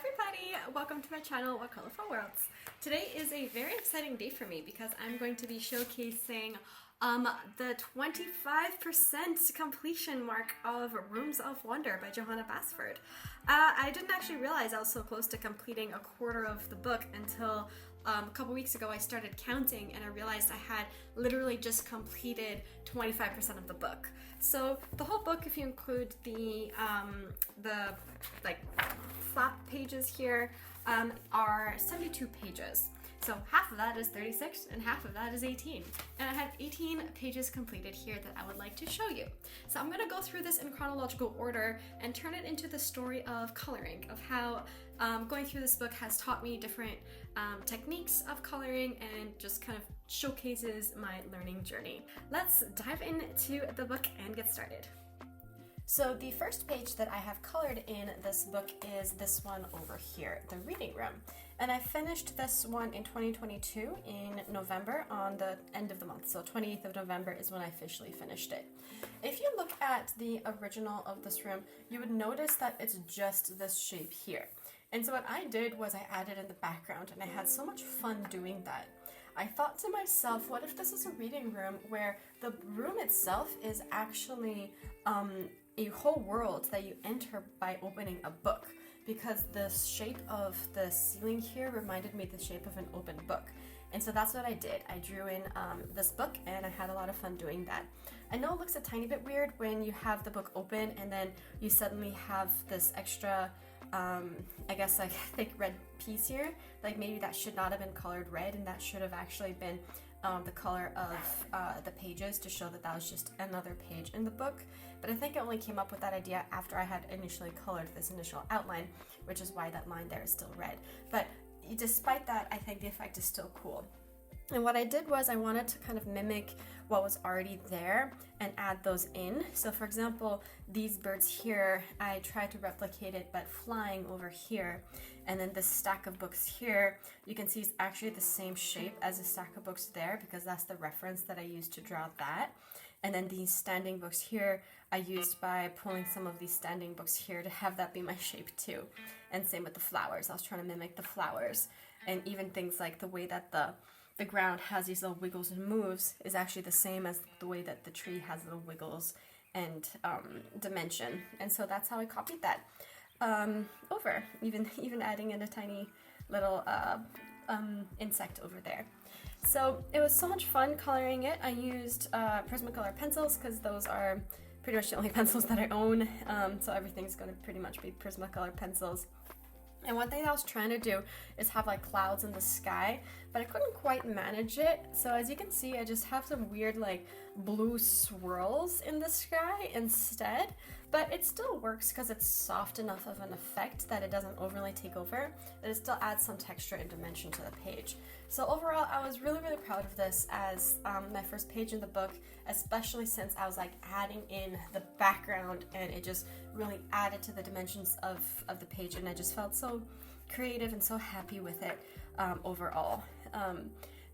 everybody! Welcome to my channel, What Colorful Worlds. Today is a very exciting day for me because I'm going to be showcasing the 25% completion mark of Rooms of Wonder by Johanna Basford. I didn't actually realize I was so close to completing a quarter of the book until a couple weeks ago I started counting and I realized I had literally just completed 25% of the book. So the whole book, if you include the like flap pages here, are 72 pages. So half of that is 36 and half of that is 18. And I have 18 pages completed here that I would like to show you. So I'm gonna go through this in chronological order and turn it into the story of coloring, of how going through this book has taught me different techniques of coloring and just kind of showcases my learning journey. Let's dive into the book and get started. So the first page that I have colored in this book is this one over here, the reading room. And I finished this one in 2022 in November, on the end of the month. So 28th of November is when I officially finished it. If you look at the original of this room, you would notice that it's just this shape here. And so what I did was I added in the background, and I had so much fun doing that. I thought to myself, what if this is a reading room where the room itself is actually a whole world that you enter by opening a book, because the shape of the ceiling here reminded me of the shape of an open book. And so that's what I did. I drew in this book and I had a lot of fun doing that. I know it looks a tiny bit weird when you have the book open and then you suddenly have this extra I guess like thick red piece here. Like maybe that should not have been colored red, and that should have actually been the color of the pages to show that that was just another page in the book. But I think I only came up with that idea after I had initially colored this initial outline, which is why that line there is still red. But despite that, I think the effect is still cool. And what I did was I wanted to kind of mimic what was already there and add those in. So for example, these birds here, I tried to replicate it but flying over here. And then this stack of books here, you can see it's actually the same shape as the stack of books there, because that's the reference that I used to draw that. And then these standing books here, I used by pulling some of these standing books here to have that be my shape too. And same with the flowers. I was trying to mimic the flowers. And even things like the way that the ground has these little wiggles and moves is actually the same as the way that the tree has little wiggles and dimension. And so that's how I copied that over, even adding in a tiny little insect over there. So it was so much fun coloring it. I used Prismacolor pencils because those are pretty much the only pencils that I own. So everything's going to pretty much be Prismacolor pencils. And one thing that I was trying to do is have like clouds in the sky, but I couldn't quite manage it. So as you can see, I just have some weird like blue swirls in the sky instead. But it still works because it's soft enough of an effect that it doesn't overly take over, but it still adds some texture and dimension to the page. So overall, I was really proud of this as my first page in the book, especially since I was like adding in the background and it just really added to the dimensions of the page, and I just felt so creative and so happy with it overall.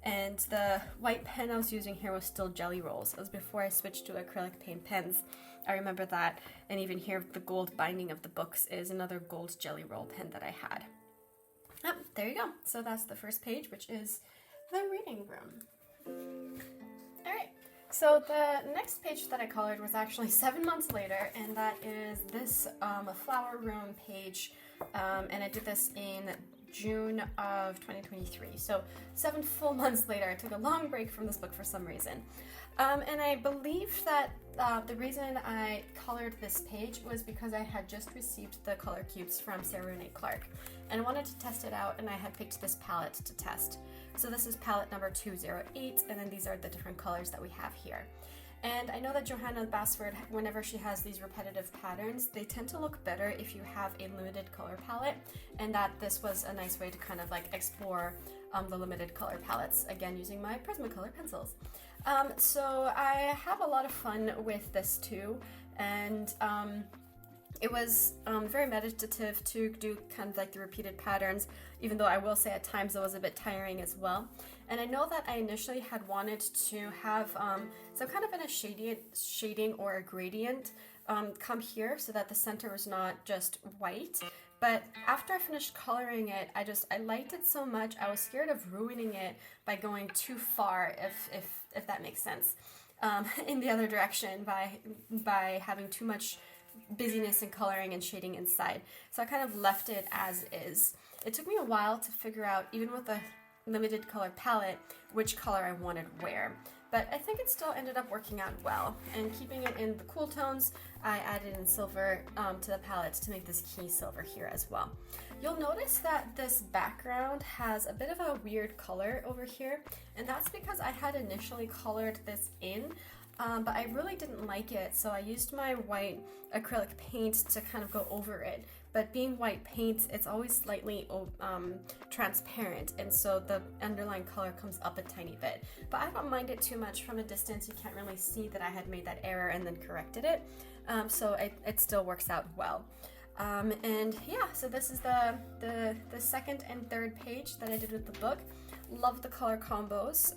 And the white pen I was using here was still Jelly Rolls. It was before I switched to acrylic paint pens. I remember that, and even here the gold binding of the books is another gold Jelly Roll pen that I had. Yep, there you go. So that's the first page, which is the reading room. Alright, so the next page that I colored was actually 7 months later, and that is this flower room page, and I did this in June of 2023. So 7 full months later. I took a long break from this book for some reason. And I believe that the reason I colored this page was because I had just received the color cubes from Sarah Renee Clark and I wanted to test it out, and I had picked this palette to test. So this is palette number 208, and then these are the different colors that we have here. And I know that Johanna Basford, whenever she has these repetitive patterns, they tend to look better if you have a limited color palette, and that this was a nice way to kind of like explore the limited color palettes, again using my Prismacolor pencils. So I have a lot of fun with this too, and it was very meditative to do kind of like the repeated patterns, even though I will say at times it was a bit tiring as well. And I know that I initially had wanted to have some kind of a shading or a gradient come here so that the center was not just white, But after I finished coloring it, I liked it so much, I was scared of ruining it by going too far, if that makes sense, in the other direction by having too much busyness in coloring and shading inside. So I kind of left it as is. It took me a while to figure out, even with a limited color palette, which color I wanted where. But I think it still ended up working out well. And keeping it in the cool tones, I added in silver to the palette to make this key silver here as well. You'll notice that this background has a bit of a weird color over here, and that's because I had initially colored this in, but I really didn't like it, so I used my white acrylic paint to kind of go over it. But being white paint, it's always slightly transparent, and so the underlying color comes up a tiny bit. But I don't mind it too much. From a distance, you can't really see that I had made that error and then corrected it, so it still works out well. And yeah, so this is the second and third page that I did with the book. Love the color combos.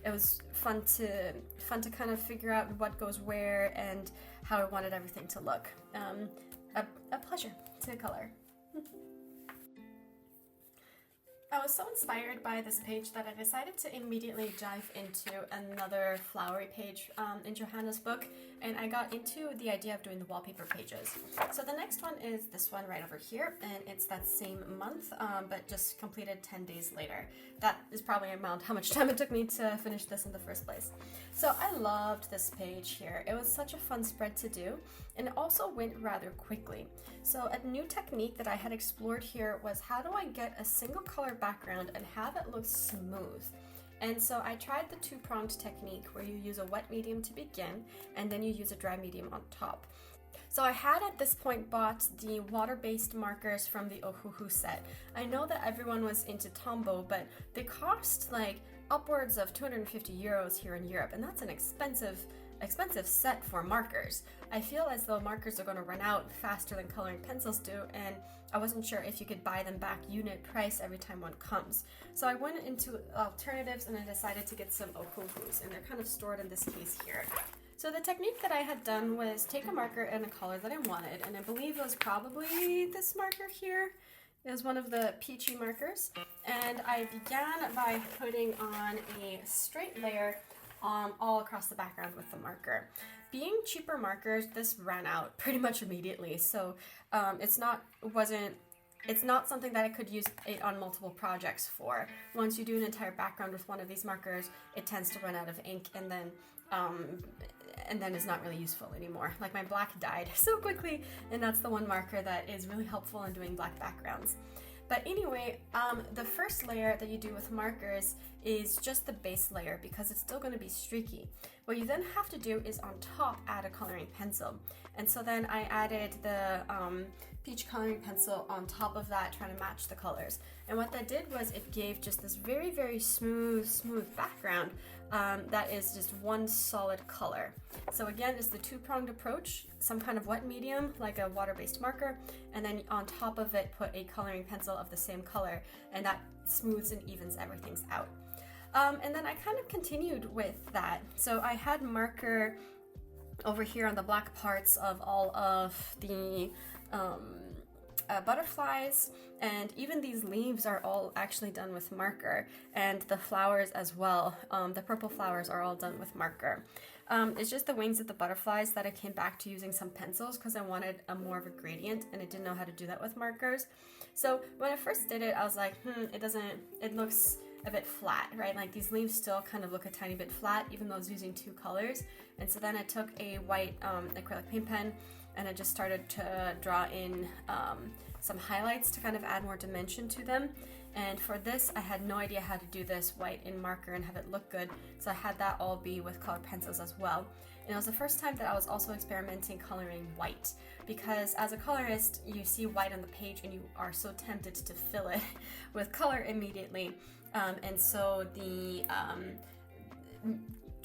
It was fun to kind of figure out what goes where and how I wanted everything to look. A pleasure to color. I was so inspired by this page that I decided to immediately dive into another flowery page in Johanna's book, and I got into the idea of doing the wallpaper pages. So the next one is this one right over here, and it's that same month, but just completed 10 days later. That is probably how much time it took me to finish this in the first place. So I loved this page here. It was such a fun spread to do, and it also went rather quickly. So a new technique that I had explored here was, how do I get a single color background and have it look smooth? And so I tried the two-pronged technique where you use a wet medium to begin and then you use a dry medium on top. So I had at this point bought the water-based markers from the Ohuhu set. I know that everyone was into Tombow, but they cost like upwards of 250 euros here in Europe, and that's an expensive set for markers. I feel as though markers are going to run out faster than coloring pencils do, and I wasn't sure if you could buy them back unit price every time one comes. So I went into alternatives and I decided to get some Ohuhus, and they're kind of stored in this case here. So the technique that I had done was take a marker and a color that I wanted, and I believe it was probably this marker here. It was one of the peachy markers, and I began by putting on a straight layer all across the background with the marker. Being cheaper markers, this ran out pretty much immediately, so it's not something that I could use it on multiple projects for. Once you do an entire background with one of these markers, it tends to run out of ink, and then is not really useful anymore. Like, my black died so quickly, and that's the one marker that is really helpful in doing black backgrounds. But anyway, the first layer that you do with markers is just the base layer because it's still going to be streaky. What you then have to do is on top add a coloring pencil. And so then I added the peach coloring pencil on top of that, trying to match the colors. And what that did was it gave just this very, very smooth background that is just one solid color. So again, it's the two-pronged approach, some kind of wet medium like a water-based marker, and then on top of it put a coloring pencil of the same color, and that smooths and evens everything out. And then I kind of continued with that. So I had marker over here on the black parts of all of the butterflies, and even these leaves are all actually done with marker, and the flowers as well. The purple flowers are all done with marker. It's just the wings of the butterflies that I came back to using some pencils because I wanted more of a gradient, and I didn't know how to do that with markers. So when I first did it, I was like, it looks a bit flat, right? Like, these leaves still kind of look a tiny bit flat, even though I was using two colors. And so then I took a white acrylic paint pen, and I just started to draw in some highlights to kind of add more dimension to them. And for this, I had no idea how to do this white in marker and have it look good, so I had that all be with colored pencils as well. And it was the first time that I was also experimenting coloring white, because as a colorist, you see white on the page and you are so tempted to fill it with color immediately. And so the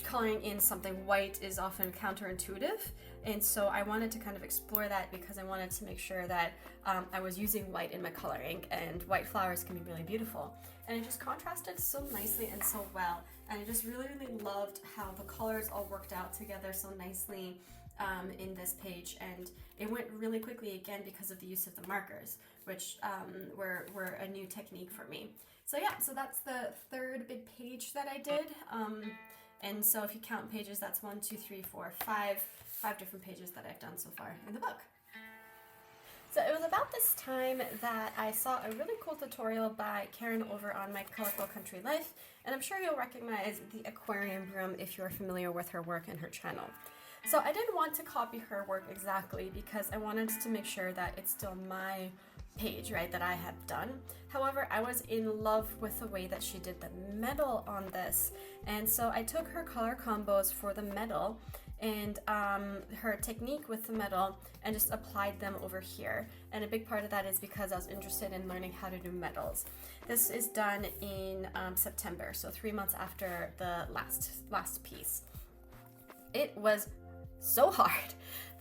coloring in something white is often counterintuitive, And so I wanted to kind of explore that because I wanted to make sure that I was using white in my coloring, and white flowers can be really beautiful. And it just contrasted so nicely and so well. And I just really, really loved how the colors all worked out together so nicely in this page. And it went really quickly again because of the use of the markers, which were a new technique for me. So yeah, so that's the third big page that I did. And so if you count pages, that's 1, 2, 3, 4, 5 different pages that I've done so far in the book. So it was about this time that I saw a really cool tutorial by Karen over on My Colorful Country Life, and I'm sure you'll recognize the Aquarium room if you're familiar with her work and her channel. So I didn't want to copy her work exactly because I wanted to make sure that it's still my page, right, that I had done. However, I was in love with the way that she did the metal on this, and so I took her color combos for the metal and her technique with the metal and just applied them over here. And a big part of that is because I was interested in learning how to do metals. This is done in September, so 3 months after the last piece. It was so hard.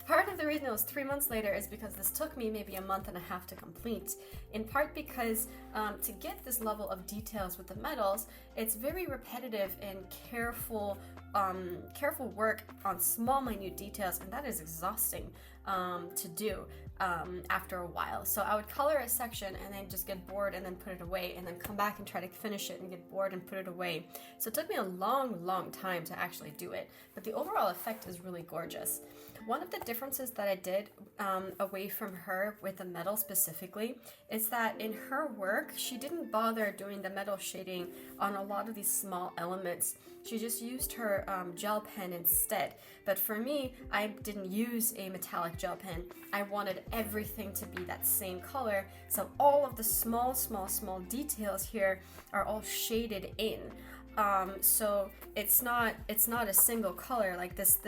Part of the reason it was 3 months later is because this took me maybe a month and a half to complete, in part because to get this level of details with the metals, it's very repetitive and careful work on small minute details, and that is exhausting to do after a while. So I would color a section and then just get bored and then put it away, and then come back and try to finish it and get bored and put it away. So it took me a long time to actually do it, but the overall effect is really gorgeous. One of the differences that I did away from her with the metal specifically is that in her work, she didn't bother doing the metal shading on a lot of these small elements. She just used her gel pen instead. But for me, I didn't use a metallic gel pen. I wanted everything to be that same color. So all of the small details here are all shaded in. So it's not a single color. Like this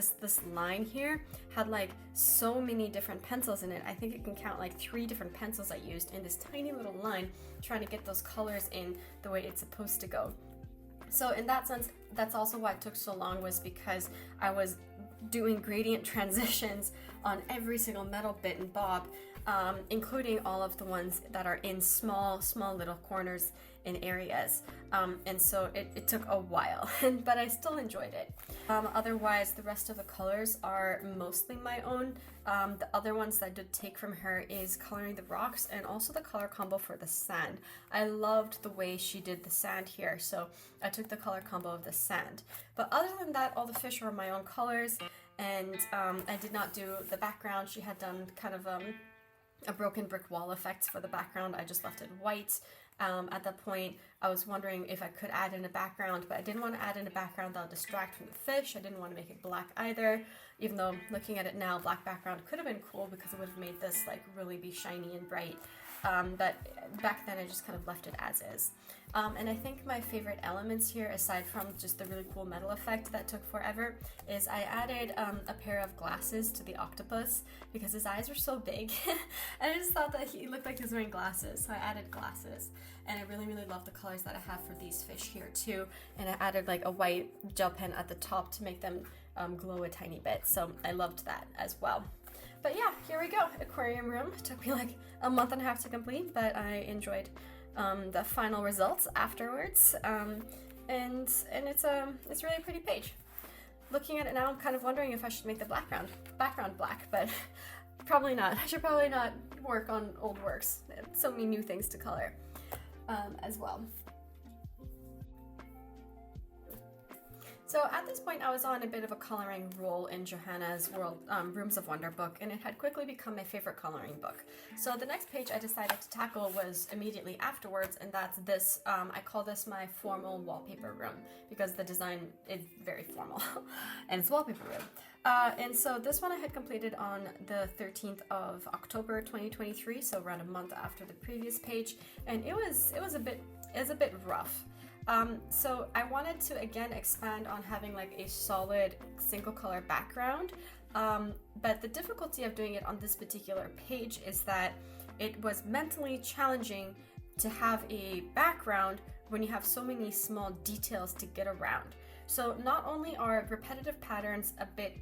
line here had like so many different pencils in it. I think it can count like 3 different pencils I used in this tiny little line, trying to get those colors in the way it's supposed to go. So in that sense, that's also why it took so long, was because I was doing gradient transitions on every single metal bit and bob, including all of the ones that are in small little corners in areas. And so it took a while, but I still enjoyed it. Otherwise, the rest of the colors are mostly my own. The other ones that I did take from her is coloring the rocks and also the color combo for the sand. I loved the way she did the sand here, so I took the color combo of the sand. But other than that, all the fish were my own colors, and I did not do the background. She had done kind of a broken brick wall effect for the background. I just left it white. At that point, I was wondering if I could add in a background, but I didn't want to add in a background that would distract from the fish. I didn't want to make it black either, even though looking at it now, black background could have been cool because it would have made this like really be shiny and bright. But back then I just kind of left it as is. And I think my favorite elements here, aside from just the really cool metal effect that took forever, is I added a pair of glasses to the octopus because his eyes were so big. And I just thought that he looked like he was wearing glasses, so I added glasses. And I really love the colors that I have for these fish here too. And I added like a white gel pen at the top to make them glow a tiny bit, so I loved that as well. But yeah, here we go, aquarium room. It took me like a month and a half to complete, but I enjoyed the final results afterwards. And it's really a pretty page. Looking at it now, I'm kind of wondering if I should make the background black, but probably not. I should probably not work on old works. So many new things to color as well. So at this point, I was on a bit of a coloring roll in Johanna's Rooms of Wonder book, and it had quickly become my favorite coloring book. So the next page I decided to tackle was immediately afterwards, and that's this. I call this my formal wallpaper room because the design is very formal, and it's wallpaper room. And so this one I had completed on the 13th of October 2023, so around a month after the previous page, and it was a bit rough. So I wanted to again expand on having like a solid single color background, but the difficulty of doing it on this particular page is that it was mentally challenging to have a background when you have so many small details to get around. So not only are repetitive patterns a bit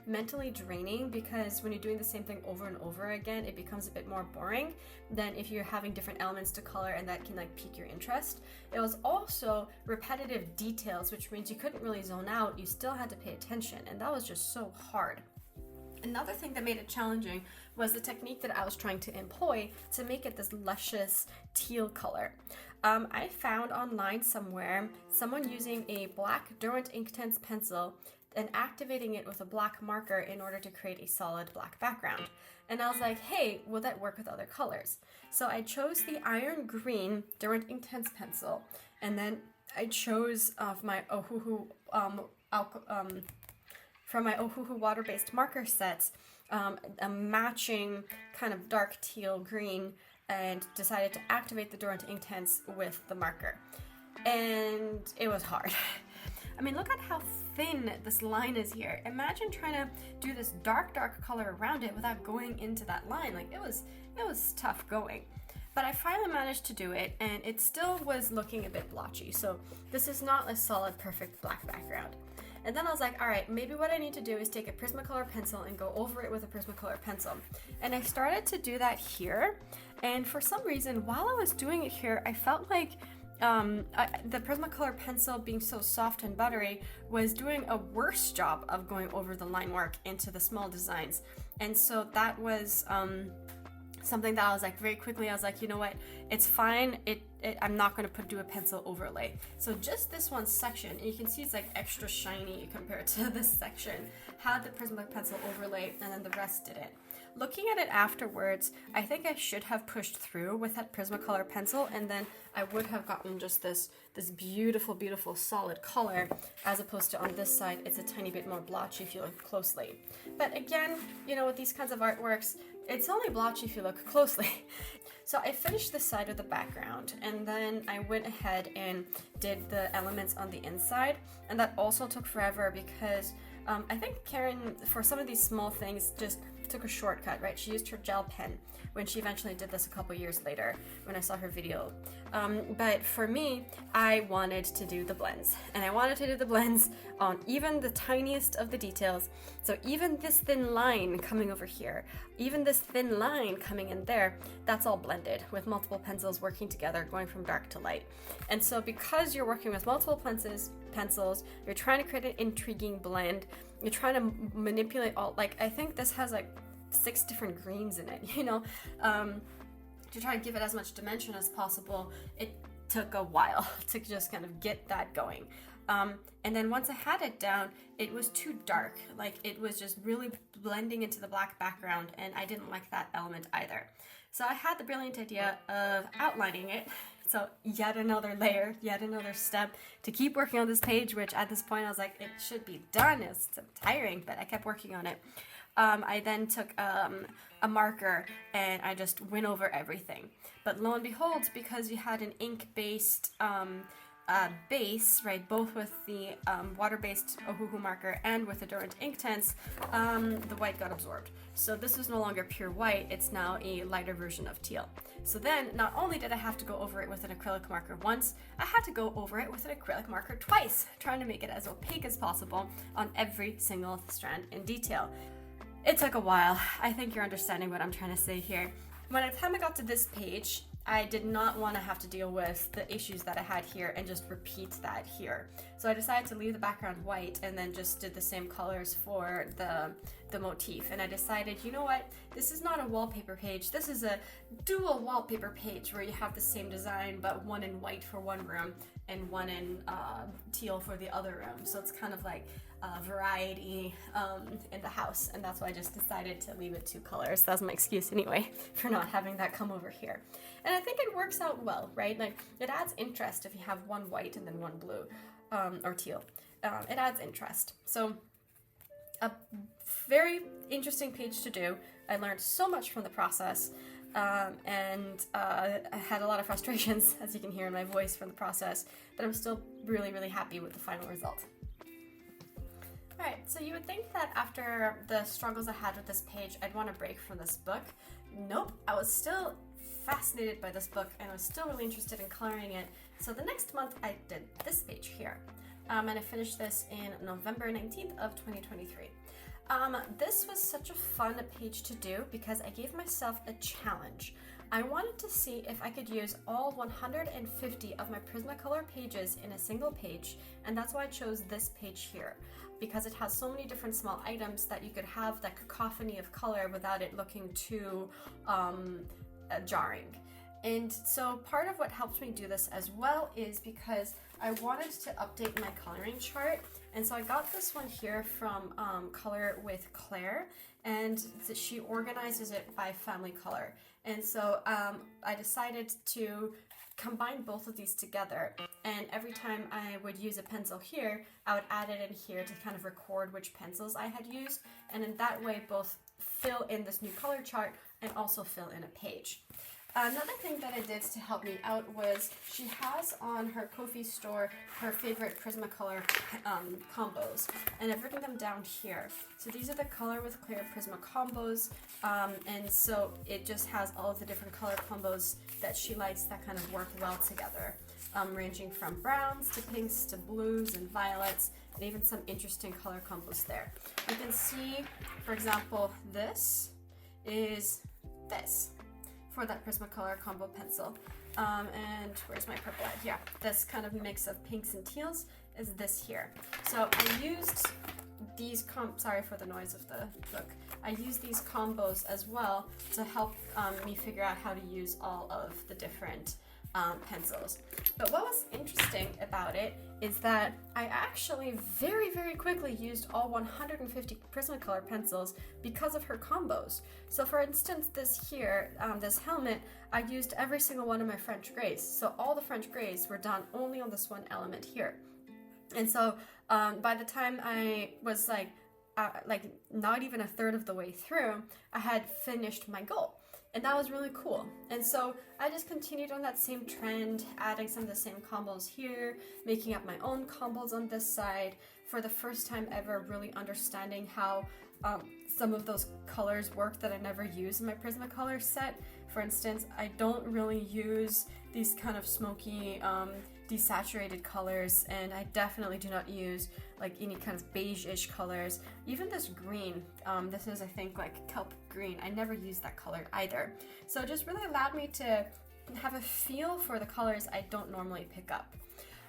mentally draining, because when you're doing the same thing over and over again, it becomes a bit more boring than if you're having different elements to color, and that can like pique your interest. It was also repetitive details, which means you couldn't really zone out. You still had to pay attention, and that was just so hard. Another thing that made it challenging was the technique that I was trying to employ to make it this luscious teal color. I found online somewhere someone using a black Derwent Inktense pencil and activating it with a black marker in order to create a solid black background. And I was like, hey, will that work with other colors? So I chose the iron green Derwent Inktense pencil, and then I chose my Ohuhu from my Ohuhu water-based marker sets, a matching kind of dark teal green, and decided to activate the Derwent Inktense with the marker. And it was hard. I mean, look at how thin this line is here. Imagine trying to do this dark color around it without going into that line. Like, it was tough going. But I finally managed to do it, and it still was looking a bit blotchy. So this is not a solid, perfect black background. And then I was like, all right, maybe what I need to do is take a Prismacolor pencil and go over it with a Prismacolor pencil. And I started to do that here. And for some reason, while I was doing it here, I felt like the Prismacolor pencil, being so soft and buttery, was doing a worse job of going over the line work into the small designs. And so that was something that I was like, very quickly, I was like, you know what, it's fine. I'm not going to do a pencil overlay. So just this one section, and you can see it's like extra shiny compared to this section, had the Prismacolor pencil overlay, and then the rest didn't. Looking at it afterwards, I think I should have pushed through with that Prismacolor pencil, and then I would have gotten just this beautiful, beautiful solid color, as opposed to on this side, it's a tiny bit more blotchy if you look closely. But again, you know, with these kinds of artworks, it's only blotchy if you look closely. So I finished this side of the background, and then I went ahead and did the elements on the inside, and that also took forever because I think Karen, for some of these small things, just took a shortcut, right? She used her gel pen when she eventually did this a couple years later when I saw her video. But for me, I wanted to do the blends, and I wanted to do the blends on even the tiniest of the details. So even this thin line coming over here, even this thin line coming in there, that's all blended with multiple pencils working together, going from dark to light. And so because you're working with multiple pencils, you're trying to create an intriguing blend, you're trying to manipulate all, like, I think this has like 6 different greens in it, you know, to try and give it as much dimension as possible. It took a while to just kind of get that going. And then once I had it down, it was too dark. Like, it was just really blending into the black background, and I didn't like that element either. So I had the brilliant idea of outlining it. So yet another layer, yet another step to keep working on this page, which at this point I was like, it should be done. It's tiring, but I kept working on it. I then took a marker and I just went over everything. But lo and behold, because you had an ink-based base, right, both with the water-based Ohuhu marker and with the Derwent Inktense, the white got absorbed. So this is no longer pure white, it's now a lighter version of teal. So then, not only did I have to go over it with an acrylic marker once, I had to go over it with an acrylic marker twice, trying to make it as opaque as possible on every single strand in detail. It took a while. I think you're understanding what I'm trying to say here. By the time I got to this page, I did not want to have to deal with the issues that I had here and just repeat that here. So I decided to leave the background white and then just did the same colors for the motif. And I decided, you know what, this is not a wallpaper page, this is a dual wallpaper page where you have the same design but one in white for one room and one in teal for the other room. So it's kind of like variety in the house, and that's why I just decided to leave it 2 colors. That's my excuse anyway for not having that come over here. And I think it works out well, right? Like, it adds interest if you have one white and then one blue or teal. It adds interest. So a very interesting page to do. I learned so much from the process, and I had a lot of frustrations, as you can hear in my voice, from the process, but I'm still really, really happy with the final result. Alright, so you would think that after the struggles I had with this page, I'd want to break from this book. Nope, I was still fascinated by this book and I was still really interested in coloring it. So the next month I did this page here. and I finished this in November 19th of 2023. This was such a fun page to do because I gave myself a challenge. I wanted to see if I could use all 150 of my Prismacolor pages in a single page, and that's why I chose this page here, because it has so many different small items that you could have that cacophony of color without it looking too jarring. And so part of what helped me do this as well is because I wanted to update my coloring chart, and so I got this one here from Color with Claire, and she organizes it by family color. And so I decided to combine both of these together, and every time I would use a pencil here, I would add it in here to kind of record which pencils I had used, and in that way both fill in this new color chart and also fill in a page. Another thing that I did to help me out was she has on her Ko-fi store her favorite Prismacolor combos, and I've written them down here. So these are the Color with Claire Prisma combos, and so it just has all of the different color combos that she likes that kind of work well together, ranging from browns to pinks to blues and violets, and even some interesting color combos there. You can see, for example, this is this for that Prismacolor combo pencil. And where's my purple at? Yeah, this kind of mix of pinks and teals is this here. So I used these sorry for the noise of the book. I used these combos as well to help me figure out how to use all of the different pencils. But what was interesting about it is that I actually very, very quickly used all 150 Prismacolor pencils because of her combos. So for instance, this here, this helmet, I used every single one of my French grays. So all the French grays were done only on this one element here. And so by the time I was like not even a third of the way through, I had finished my goal. And that was really cool. And so I just continued on that same trend, adding some of the same combos here, making up my own combos on this side, for the first time ever really understanding how some of those colors work that I never use in my Prismacolor set. For instance, I don't really use these kind of smoky, desaturated colors, and I definitely do not use like any kind of beige-ish colors. Even this green, this is I think like kelp green, I never use that color either. So it just really allowed me to have a feel for the colors I don't normally pick up.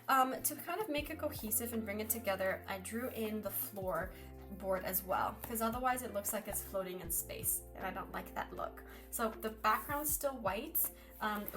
To kind of make it cohesive and bring it together, I drew in the floorboard as well, because otherwise it looks like it's floating in space, and I don't like that look. So the background's still white.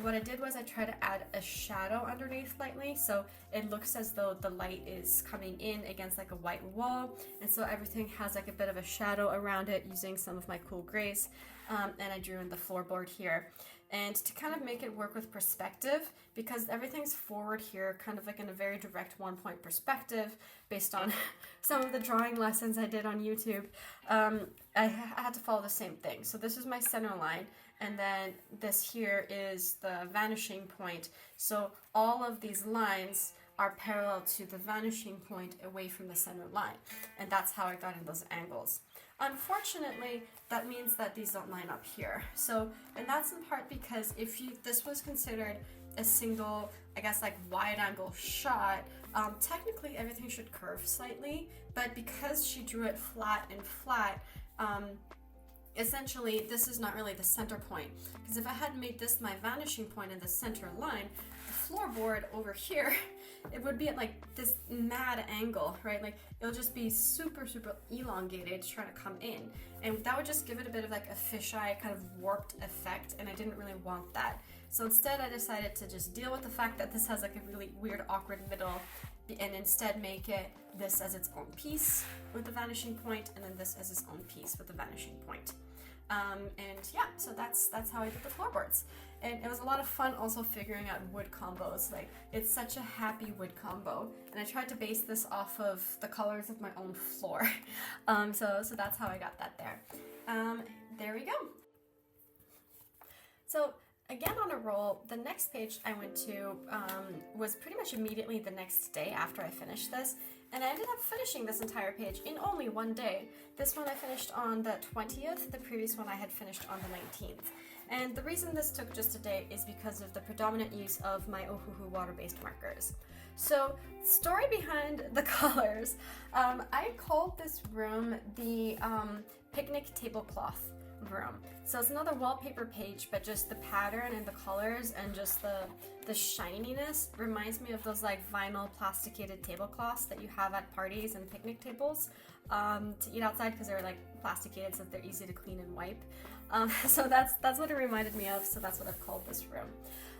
What I did was I tried to add a shadow underneath lightly, so it looks as though the light is coming in against like a white wall, and so everything has like a bit of a shadow around it using some of my cool grays, and I drew in the floorboard here. And to kind of make it work with perspective, because everything's forward here, kind of like in a very direct one-point perspective based on some of the drawing lessons I did on YouTube, I had to follow the same thing. So this is my center line, and then this here is the vanishing point. So all of these lines are parallel to the vanishing point away from the center line, and that's how I got in those angles. Unfortunately, that means that these don't line up here. So, and that's in part because if this was considered a single, I guess like wide angle shot, technically everything should curve slightly, but because she drew it flat and flat, essentially this is not really the center point, because if I had made this my vanishing point in the center line, the floorboard over here, it would be at like this mad angle, right? Like it'll just be super, super elongated trying to come in, and that would just give it a bit of like a fisheye kind of warped effect, and I didn't really want that. So instead I decided to just deal with the fact that this has like a really weird awkward middle, and instead make it this as its own piece with the vanishing point, and then this as its own piece with the vanishing point. And yeah, so that's how I did the floorboards. And it was a lot of fun also figuring out wood combos. Like, it's such a happy wood combo, and I tried to base this off of the colors of my own floor. So that's how I got that there. There we go. So again, on a roll, the next page I went to was pretty much immediately the next day after I finished this, and I ended up finishing this entire page in only one day. This one I finished on the 20th, the previous one I had finished on the 19th. And the reason this took just a day is because of the predominant use of my Ohuhu water-based markers. So, story behind the colors. I called this room the picnic tablecloth room. So it's another wallpaper page, but just the pattern and the colors and just the shininess reminds me of those like vinyl plasticated tablecloths that you have at parties and picnic tables to eat outside, because they're like plasticated so they're easy to clean and wipe. So that's what it reminded me of, so that's what I've called this room.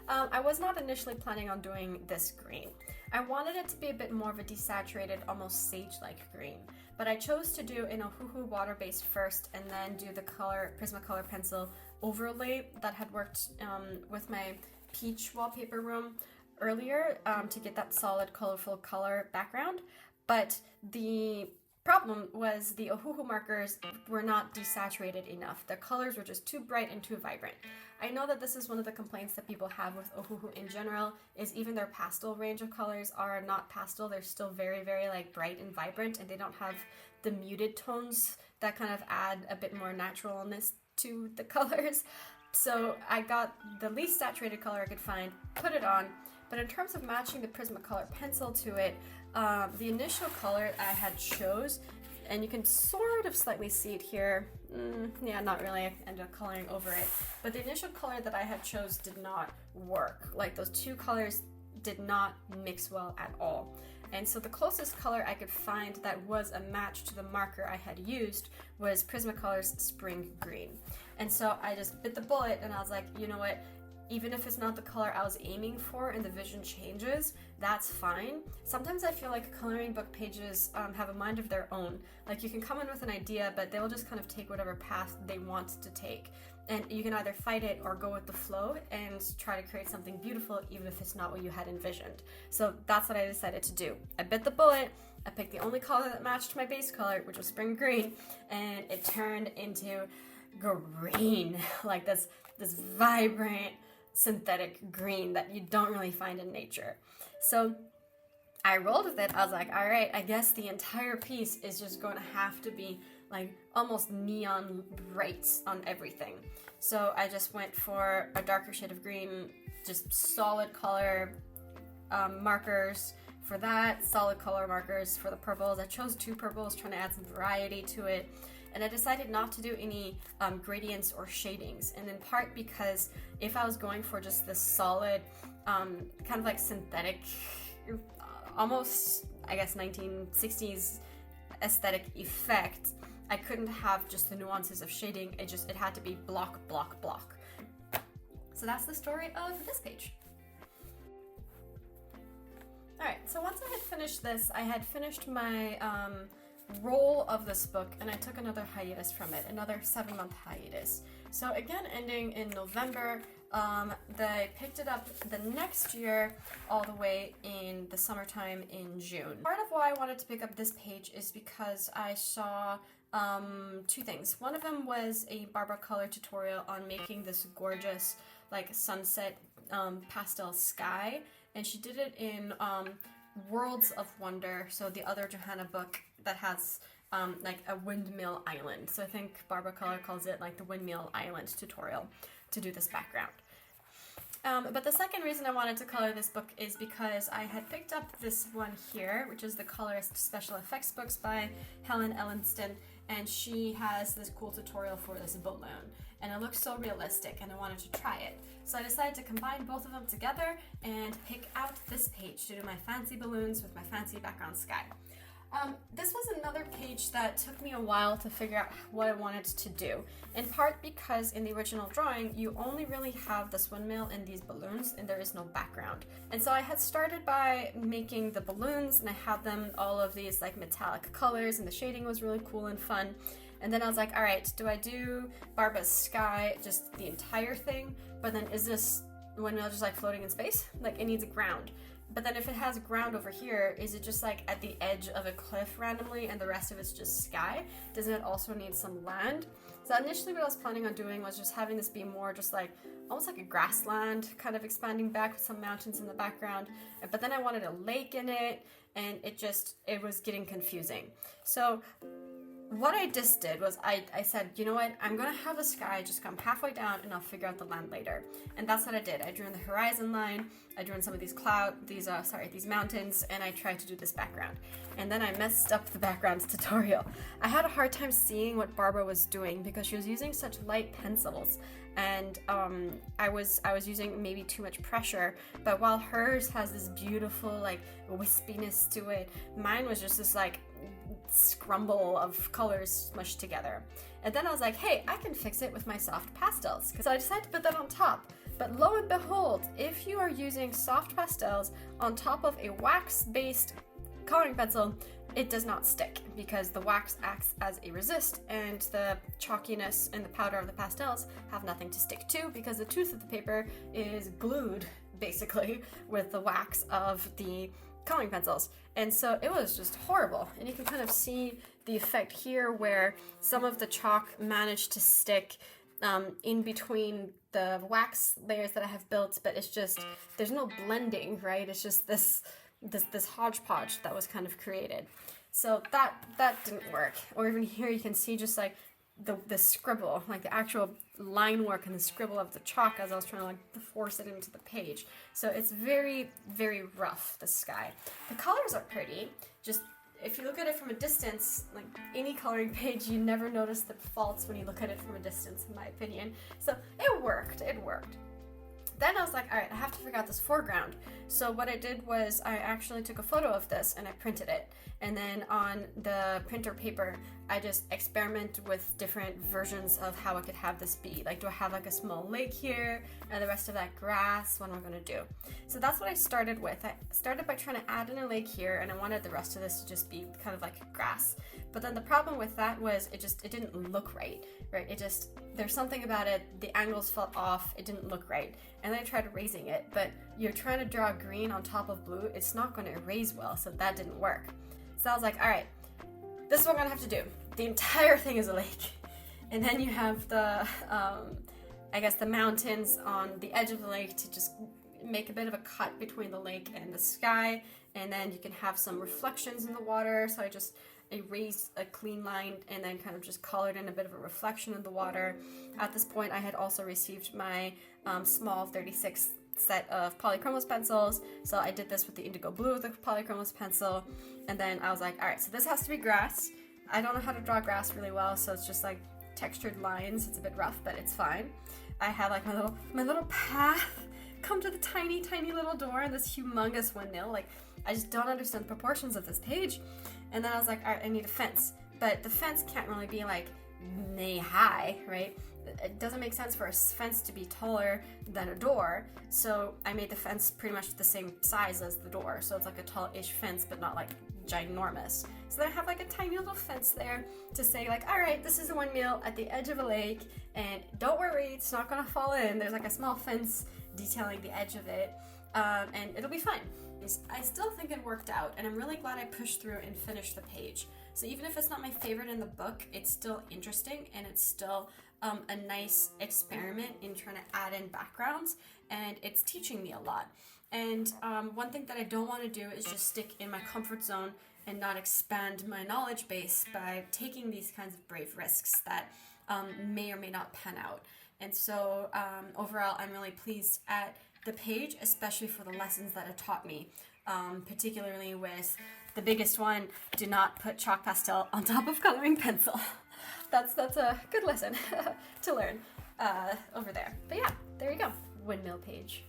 I was not initially planning on doing this green. I wanted it to be a bit more of a desaturated, almost sage-like green, but I chose to do an Ohuhu water base first and then do the Prismacolor pencil overlay that had worked with my peach wallpaper room earlier to get that solid, colorful color background. But the problem was the Ohuhu markers were not desaturated enough. The colors were just too bright and too vibrant. I know that this is one of the complaints that people have with Ohuhu in general, is even their pastel range of colors are not pastel. They're still very, very like bright and vibrant, and they don't have the muted tones that kind of add a bit more naturalness to the colors. So I got the least saturated color I could find, put it on, but in terms of matching the Prismacolor pencil to it, the initial color I had chose, and you can sort of slightly see it here. Yeah, not really. I ended up coloring over it. But the initial color that I had chose did not work. Like, those two colors did not mix well at all. And so the closest color I could find that was a match to the marker I had used was Prismacolor's Spring Green. And so I just bit the bullet and I was like, you know what? Even if it's not the color I was aiming for and the vision changes, that's fine. Sometimes I feel like coloring book pages have a mind of their own. Like, you can come in with an idea, but they'll just kind of take whatever path they want to take. And you can either fight it or go with the flow and try to create something beautiful, even if it's not what you had envisioned. So that's what I decided to do. I bit the bullet, I picked the only color that matched my base color, which was Spring Green, and it turned into green, like this vibrant, synthetic green that you don't really find in nature. So I rolled with it. I was like, all right, I guess the entire piece is just going to have to be like almost neon bright on everything. So I just went for a darker shade of green, just solid color markers for that, solid color markers for the purples. I chose two purples, trying to add some variety to it. And I decided not to do any gradients or shadings, and in part because if I was going for just this solid, kind of like synthetic, almost, I guess, 1960s aesthetic effect, I couldn't have just the nuances of shading. It had to be block, block, block. So that's the story of this page. Alright, so once I had finished this, I had finished my roll of this book, and I took another hiatus from it, another 7-month hiatus. So again, ending in November, I picked it up the next year all the way in the summertime in June. Part of why I wanted to pick up this page is because I saw two things. One of them was a Barbara Color tutorial on making this gorgeous like sunset pastel sky, and she did it in Worlds of Wonder, so the other Johanna book that has like a windmill island. So I think Barbara Color calls it like the windmill island tutorial to do this background. But the second reason I wanted to color this book is because I had picked up this one here, which is the Colorist Special Effects books by Helen Ellinston, and she has this cool tutorial for this balloon, and it looks so realistic, and I wanted to try it. So I decided to combine both of them together and pick out this page to do my fancy balloons with my fancy background sky. This was another page that took me a while to figure out what I wanted to do, in part because in the original drawing you only really have this windmill and these balloons, and there is no background. And so I had started by making the balloons, and I had them all of these like metallic colors, and the shading was really cool and fun. And then I was like, all right, do I do Barbara's sky, just the entire thing? But then is this windmill just like floating in space? Like, it needs a ground. But then if it has ground over here, is it just like at the edge of a cliff randomly and the rest of it's just sky? Doesn't it also need some land? So initially what I was planning on doing was just having this be more just like, almost like a grassland, kind of expanding back with some mountains in the background. But then I wanted a lake in it, and it was getting confusing. So what I just did was I said, you know what, I'm gonna have the sky just come halfway down and I'll figure out the land later. And that's what I did. I drew in the horizon line, I drew in some of these these mountains, and I tried to do this background. And then I messed up the backgrounds tutorial. I had a hard time seeing what Barbara was doing because she was using such light pencils, and I was using maybe too much pressure. But while hers has this beautiful like wispiness to it, mine was just this like scrumble of colors smushed together. And then I was like, hey, I can fix it with my soft pastels. So I decided to put that on top. But lo and behold, if you are using soft pastels on top of a wax-based coloring pencil, it does not stick because the wax acts as a resist, and the chalkiness and the powder of the pastels have nothing to stick to because the tooth of the paper is glued basically with the wax of the coloring pencils. And so it was just horrible. And you can kind of see the effect here where some of the chalk managed to stick in between the wax layers that I have built, but it's just, there's no blending, right? It's just this hodgepodge that was kind of created. So that didn't work. Or even here you can see just like the scribble, like the actual line work and the scribble of the chalk as I was trying to like force it into the page. So it's very, very rough, the sky. The colors are pretty, just if you look at it from a distance, like any coloring page, you never notice the faults when you look at it from a distance, in my opinion. So it worked. Then I was like, all right, I have to figure out this foreground. So what I did was I actually took a photo of this and I printed it. And then on the printer paper, I just experimented with different versions of how I could have this be. Like, do I have like a small lake here and the rest of that grass? What am I gonna do? So that's what I started with. I started by trying to add in a lake here, and I wanted the rest of this to just be kind of like grass. But then the problem with that was it didn't look right? There's something about it, the angles felt off, it didn't look right. And then I tried erasing it, but you're trying to draw green on top of blue, it's not gonna erase well, so that didn't work. So I was like, all right, this is what I'm gonna have to do. The entire thing is a lake. And then you have the, I guess the mountains on the edge of the lake to just make a bit of a cut between the lake and the sky. And then you can have some reflections in the water. So I just erased a clean line and then kind of just colored in a bit of a reflection in the water. At this point, I had also received my small 36 set of polychromos pencils. So I did this with the indigo blue with the polychromos pencil. And then I was like, all right, so this has to be grass. I don't know how to draw grass really well, so it's just like textured lines. It's a bit rough, but it's fine. I had like my little path come to the tiny, tiny little door in this humongous windmill. Like, I just don't understand the proportions of this page. And then I was like, all right, I need a fence. But the fence can't really be like knee high, right? It doesn't make sense for a fence to be taller than a door. So I made the fence pretty much the same size as the door. So it's like a tall-ish fence, but not like ginormous. So then I have like a tiny little fence there to say like, all right, this is a windmill at the edge of a lake, and don't worry, it's not gonna fall in. There's like a small fence detailing the edge of it, and it'll be fine. I still think it worked out, and I'm really glad I pushed through and finished the page. So even if it's not my favorite in the book, it's still interesting, and it's still a nice experiment in trying to add in backgrounds, and it's teaching me a lot. And one thing that I don't want to do is just stick in my comfort zone and not expand my knowledge base by taking these kinds of brave risks that may or may not pan out. And so overall, I'm really pleased at the page, especially for the lessons that it taught me, particularly with the biggest one: do not put chalk pastel on top of coloring pencil. That's a good lesson to learn over there. But yeah, there you go, windmill page.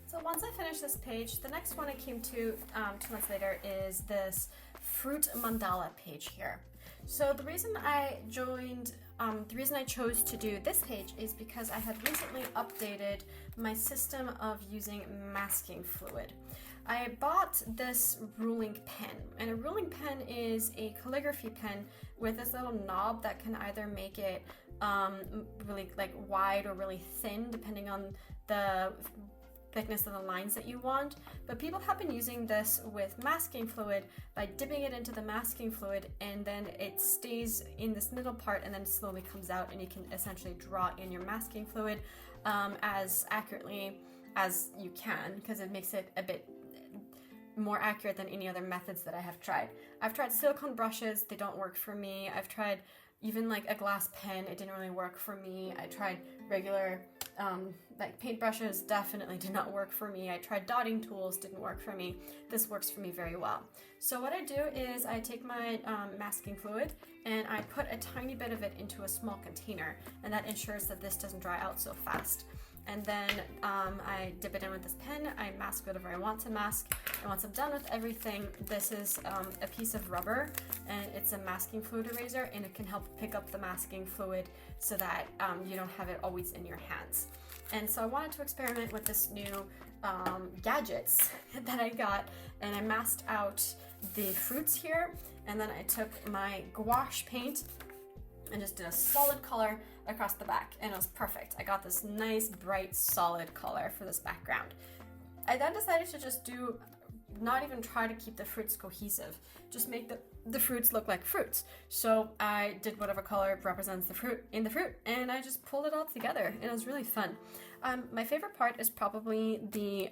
So once I finished this page, the next one I came to 2 months later is this fruit mandala page here. So the reason I chose to do this page is because I had recently updated my system of using masking fluid. I bought this ruling pen, and a ruling pen is a calligraphy pen with this little knob that can either make it really like wide or really thin depending on the thickness of the lines that you want. But people have been using this with masking fluid by dipping it into the masking fluid, and then it stays in this middle part and then slowly comes out, and you can essentially draw in your masking fluid as accurately as you can, because it makes it a bit more accurate than any other methods that I have tried. I've tried silicone brushes, they don't work for me. I've tried even like a glass pen, it didn't really work for me. I tried regular like paint brushes, definitely did not work for me. I tried dotting tools, didn't work for me. This works for me very well. So what I do is I take my masking fluid and I put a tiny bit of it into a small container, and that ensures that this doesn't dry out so fast. And then I dip it in with this pen, I mask whatever I want to mask, and once I'm done with everything, this is a piece of rubber, and it's a masking fluid eraser, and it can help pick up the masking fluid so that you don't have it always in your hands. And so I wanted to experiment with this new gadgets that I got, and I masked out the fruits here, and then I took my gouache paint and just did a solid color across the back, and it was perfect. I got this nice bright solid color for this background. I then decided to just not even try to keep the fruits cohesive, just make the fruits look like fruits. So I did whatever color represents the fruit in the fruit, and I just pulled it all together, and it was really fun. My favorite part is probably the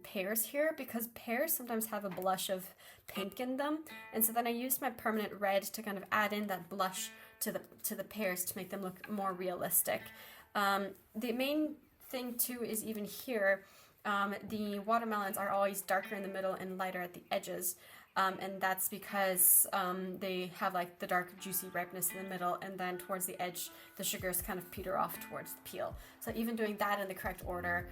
pears here, because pears sometimes have a blush of pink in them, and so then I used my permanent red to kind of add in that blush to the pears to make them look more realistic. The main thing too is even here, the watermelons are always darker in the middle and lighter at the edges. And that's because they have like the dark juicy ripeness in the middle, and then towards the edge the sugars kind of peter off towards the peel. So even doing that in the correct order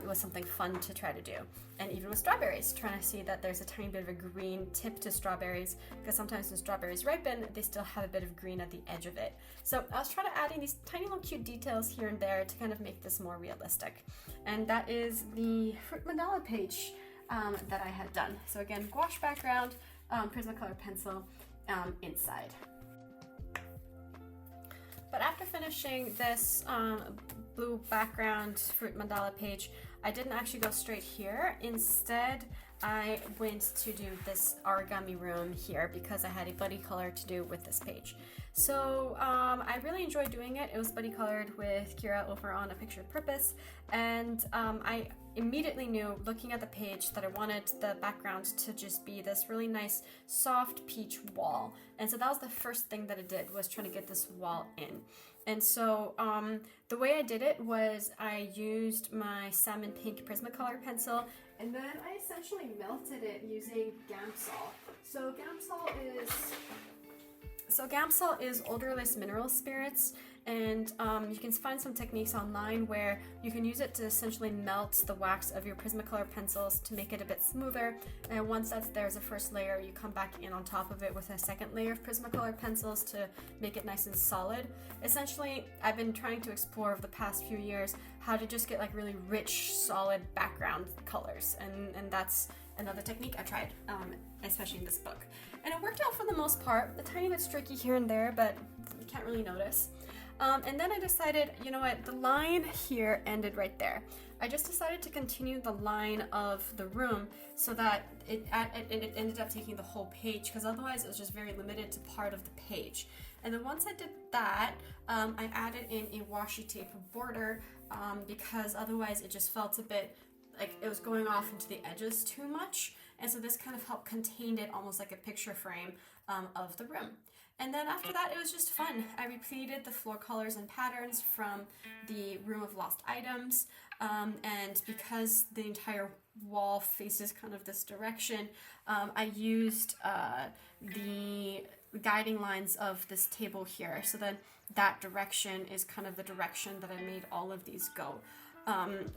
was something fun to try to do. And even with strawberries, trying to see that there's a tiny bit of a green tip to strawberries, because sometimes when strawberries ripen they still have a bit of green at the edge of it. So I was trying to add in these tiny little cute details here and there to kind of make this more realistic. And that is the fruit mandala page that I had done. So again, gouache background, Prismacolor pencil inside. But after finishing this blue background fruit mandala page, I didn't actually go straight here. Instead, I went to do this origami room here because I had a buddy color to do with this page. So I really enjoyed doing it. It was buddy colored with Kira over on A Picture of Purpose, and I immediately knew, looking at the page, that I wanted the background to just be this really nice soft peach wall. And so that was the first thing that I did, was trying to get this wall in. And so the way I did it was I used my salmon pink Prismacolor pencil, and then I essentially melted it using Gamsol. So Gamsol is odorless mineral spirits, and you can find some techniques online where you can use it to essentially melt the wax of your Prismacolor pencils to make it a bit smoother. And once there's a first layer, you come back in on top of it with a second layer of Prismacolor pencils to make it nice and solid. Essentially, I've been trying to explore over the past few years how to just get like really rich, solid background colors, and that's another technique I tried, especially in this book. And it worked out for the most part, a tiny bit streaky here and there, but you can't really notice. And then I decided, you know what, the line here ended right there. I just decided to continue the line of the room so that it ended up taking the whole page, because otherwise it was just very limited to part of the page. And then once I did that, I added in a washi tape border because otherwise it just felt a bit like it was going off into the edges too much. And so this kind of helped contain it almost like a picture frame of the room. And then after that, it was just fun. I repeated the floor colors and patterns from the Room of Lost Items. And because the entire wall faces kind of this direction, I used the guiding lines of this table here. So then that direction is kind of the direction that I made all of these go.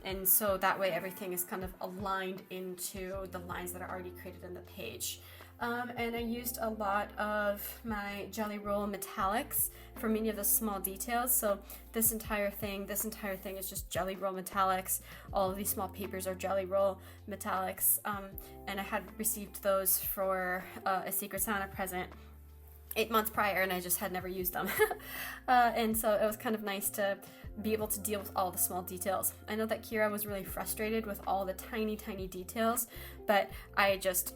And so that way everything is kind of aligned into the lines that are already created in the page. And I used a lot of my Jelly Roll metallics for many of the small details. So this entire thing is just Jelly Roll metallics. All of these small papers are Jelly Roll metallics. And I had received those for a Secret Santa present 8 months prior, and I just had never used them. And so it was kind of nice to be able to deal with all the small details. I know that Kira was really frustrated with all the tiny details, but I just,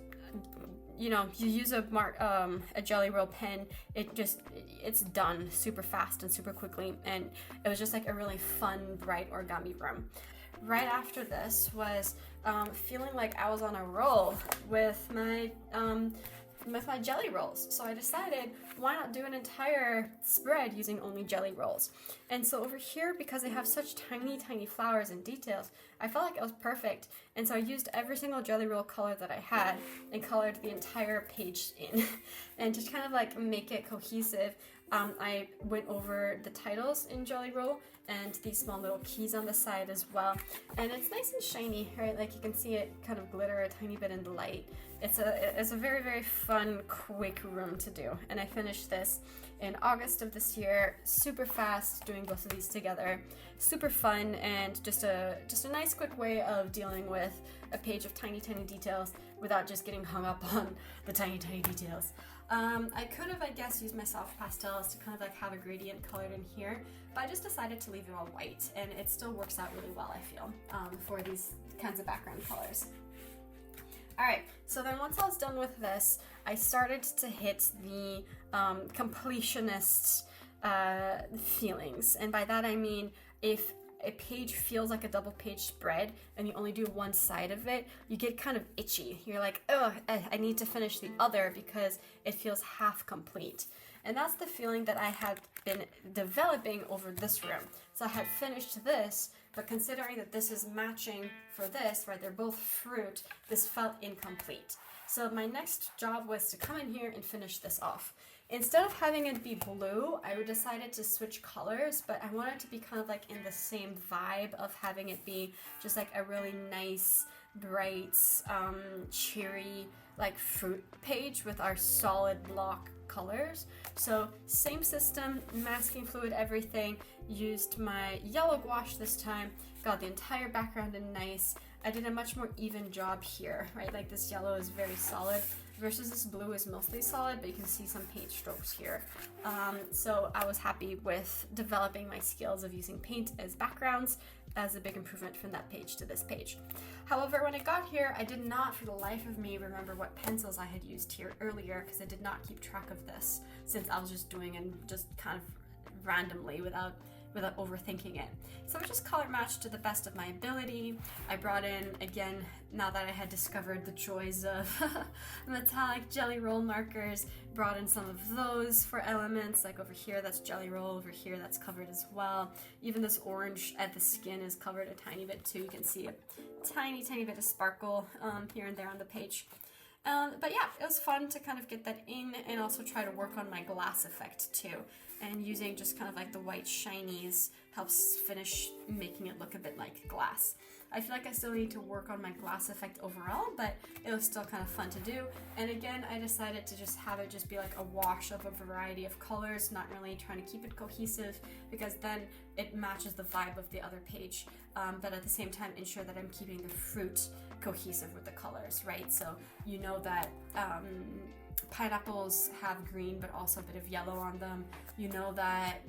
you use a Jelly Roll pen, it's done super fast and super quickly, and it was just like a really fun, bright origami room. Right after this was feeling like I was on a roll with my jelly rolls. So I decided, why not do an entire spread using only jelly rolls? And so over here, because they have such tiny, tiny flowers and details, I felt like it was perfect. And so I used every single jelly roll color that I had and colored the entire page in. And to kind of like make it cohesive, I went over the titles in jelly roll and these small little keys on the side as well. And it's nice and shiny, right? Like you can see it kind of glitter a tiny bit in the light. It's a very, very fun, quick room to do. And I finished this in August of this year, super fast, doing both of these together. Super fun, and just a nice, quick way of dealing with a page of tiny, tiny details without just getting hung up on the tiny, tiny details. I could have, I guess, used my soft pastels to kind of like have a gradient colored in here, but I just decided to leave it all white, and it still works out really well, I feel, for these kinds of background colors. Alright, so then once I was done with this, I started to hit the completionist feelings. And by that I mean, if a page feels like a double page spread and you only do one side of it, you get kind of itchy. You're like, oh, I need to finish the other because it feels half complete. And that's the feeling that I had been developing over this room. So I had finished this, but considering that this is matching for this, right, they're both fruit, this felt incomplete. So my next job was to come in here and finish this off. Instead of having it be blue, I decided to switch colors, but I wanted to be kind of like in the same vibe of having it be just like a really nice, bright, cheery, like fruit page with our solid block colors. So same system, masking fluid, everything. Used my yellow gouache this time, got the entire background in nice. I did a much more even job here, right? Like this yellow is very solid versus this blue is mostly solid, but you can see some paint strokes here. So I was happy with developing my skills of using paint as backgrounds as a big improvement from that page to this page. However, when I got here, I did not for the life of me remember what pencils I had used here earlier because I did not keep track of this since I was just doing it just kind of randomly without overthinking it. So I just color matched to the best of my ability. I brought in, again, now that I had discovered the joys of metallic jelly roll markers, brought in some of those for elements, like over here that's jelly roll, over here that's covered as well. Even this orange at the skin is covered a tiny bit too. You can see a tiny, tiny bit of sparkle here and there on the page. But yeah, it was fun to kind of get that in and also try to work on my glass effect too. And using just kind of like the white shinies helps finish making it look a bit like glass. I feel like I still need to work on my glass effect overall, but it was still kind of fun to do. And again, I decided to just have it just be like a wash of a variety of colors, not really trying to keep it cohesive, because then it matches the vibe of the other page, but at the same time ensure that I'm keeping the fruit cohesive with the colors, right? So you know that pineapples have green but also a bit of yellow on them. You know that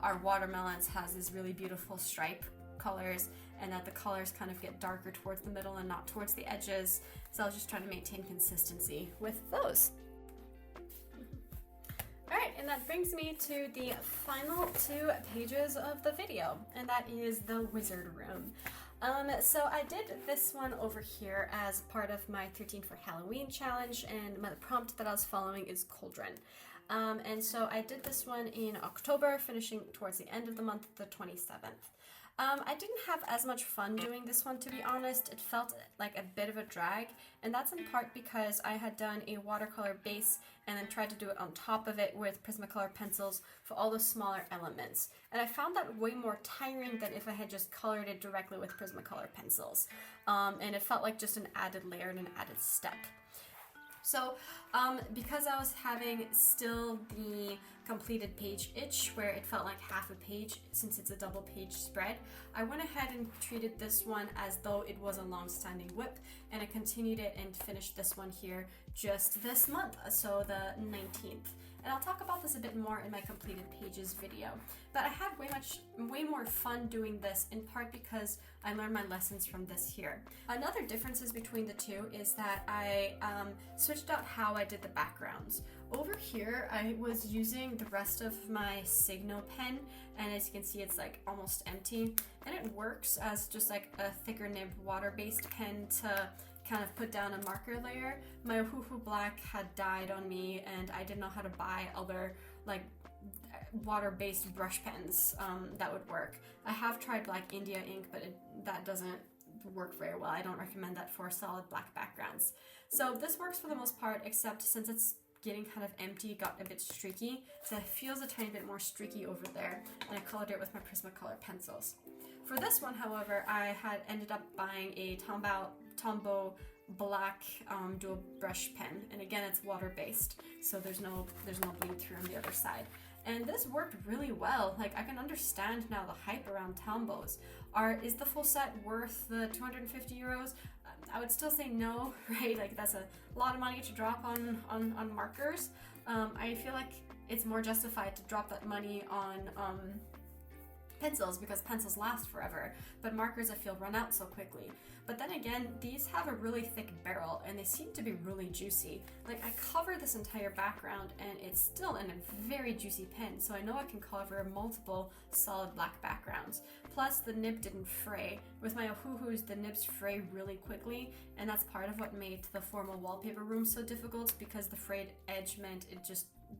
our watermelons has this really beautiful stripe colors, and that the colors kind of get darker towards the middle and not towards the edges. So I was just trying to maintain consistency with those. Alright, and that brings me to the final 2 pages of the video, and that is the wizard room. So I did this one over here as part of my 13 for Halloween challenge, and the prompt that I was following is cauldron. And so I did this one in October, finishing towards the end of the month, the 27th. I didn't have as much fun doing this one, to be honest. It felt like a bit of a drag, and that's in part because I had done a watercolor base and then tried to do it on top of it with Prismacolor pencils for all the smaller elements. And I found that way more tiring than if I had just colored it directly with Prismacolor pencils. And it felt like just an added layer and an added step. So, because I was having still the completed page itch, where it felt like half a page since it's a double page spread, I went ahead and treated this one as though it was a long-standing whip, and I continued it and finished this one here just this month, so the 19th. and I'll talk about this a bit more in my completed pages video. But I had way more fun doing this, in part because I learned my lessons from this here. Another differences between the two is that I switched out how I did the backgrounds. Over here, I was using the rest of my Signo pen, and as you can see, it's like almost empty, and it works as just like a thicker nib water-based pen to kind of put down a marker layer. My Ohuhu Black had died on me, and I didn't know how to buy other like water-based brush pens that would work. I have tried Black India ink, but that doesn't work very well. I don't recommend that for solid black backgrounds. So this works for the most part, except since it's getting kind of empty, got a bit streaky, so it feels a tiny bit more streaky over there, and I colored it with my Prismacolor pencils. For this one, however, I had ended up buying a Tombow black dual brush pen, and again, it's water-based, so there's no bleed through on the other side. And this worked really well. Like, I can understand now the hype around Tombows. Is the full set worth the 250 euros? I would still say no, right? Like, that's a lot of money to drop on markers. I feel like it's more justified to drop that money on pencils, because pencils last forever, but markers I feel run out so quickly. But then again, these have a really thick barrel and they seem to be really juicy. Like, I cover this entire background and it's still in a very juicy pen, so I know I can cover multiple solid black backgrounds. Plus the nib didn't fray. With my Ohuhus, the nibs fray really quickly, and that's part of what made the formal wallpaper room so difficult, because the frayed edge meant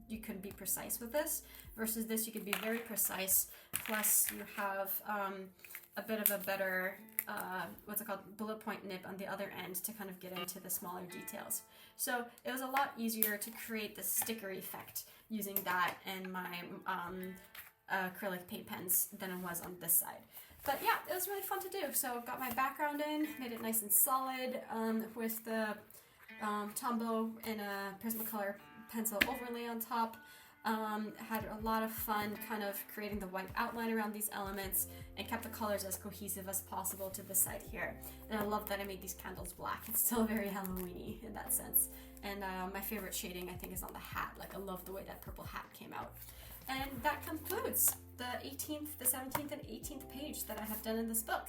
you couldn't be precise with this. Versus this, you could be very precise, plus you have a bit of a better bullet point nib on the other end to kind of get into the smaller details. So it was a lot easier to create the sticker effect using that and my acrylic paint pens than it was on this side. But yeah, it was really fun to do. So got my background in, made it nice and solid with the Tombow and a Prismacolor pencil overlay on top. Had a lot of fun kind of creating the white outline around these elements and kept the colors as cohesive as possible to the side here. And I love that I made these candles black. It's still very Halloween-y in that sense. And my favorite shading, I think, is on the hat. Like, I love the way that purple hat came out. And that concludes the 18th, the 17th, and 18th page that I have done in this book.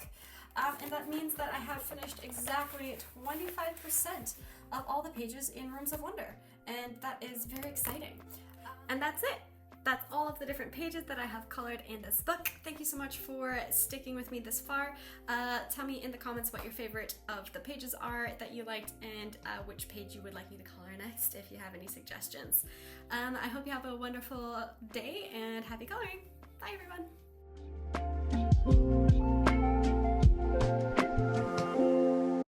And that means that I have finished exactly 25% of all the pages in Rooms of Wonder. And that is very exciting. And that's it. That's all of the different pages that I have colored in this book. Thank you so much for sticking with me this far. Tell me in the comments what your favorite of the pages are that you liked, and which page you would like me to color next if you have any suggestions. I hope you have a wonderful day and happy coloring. Bye everyone.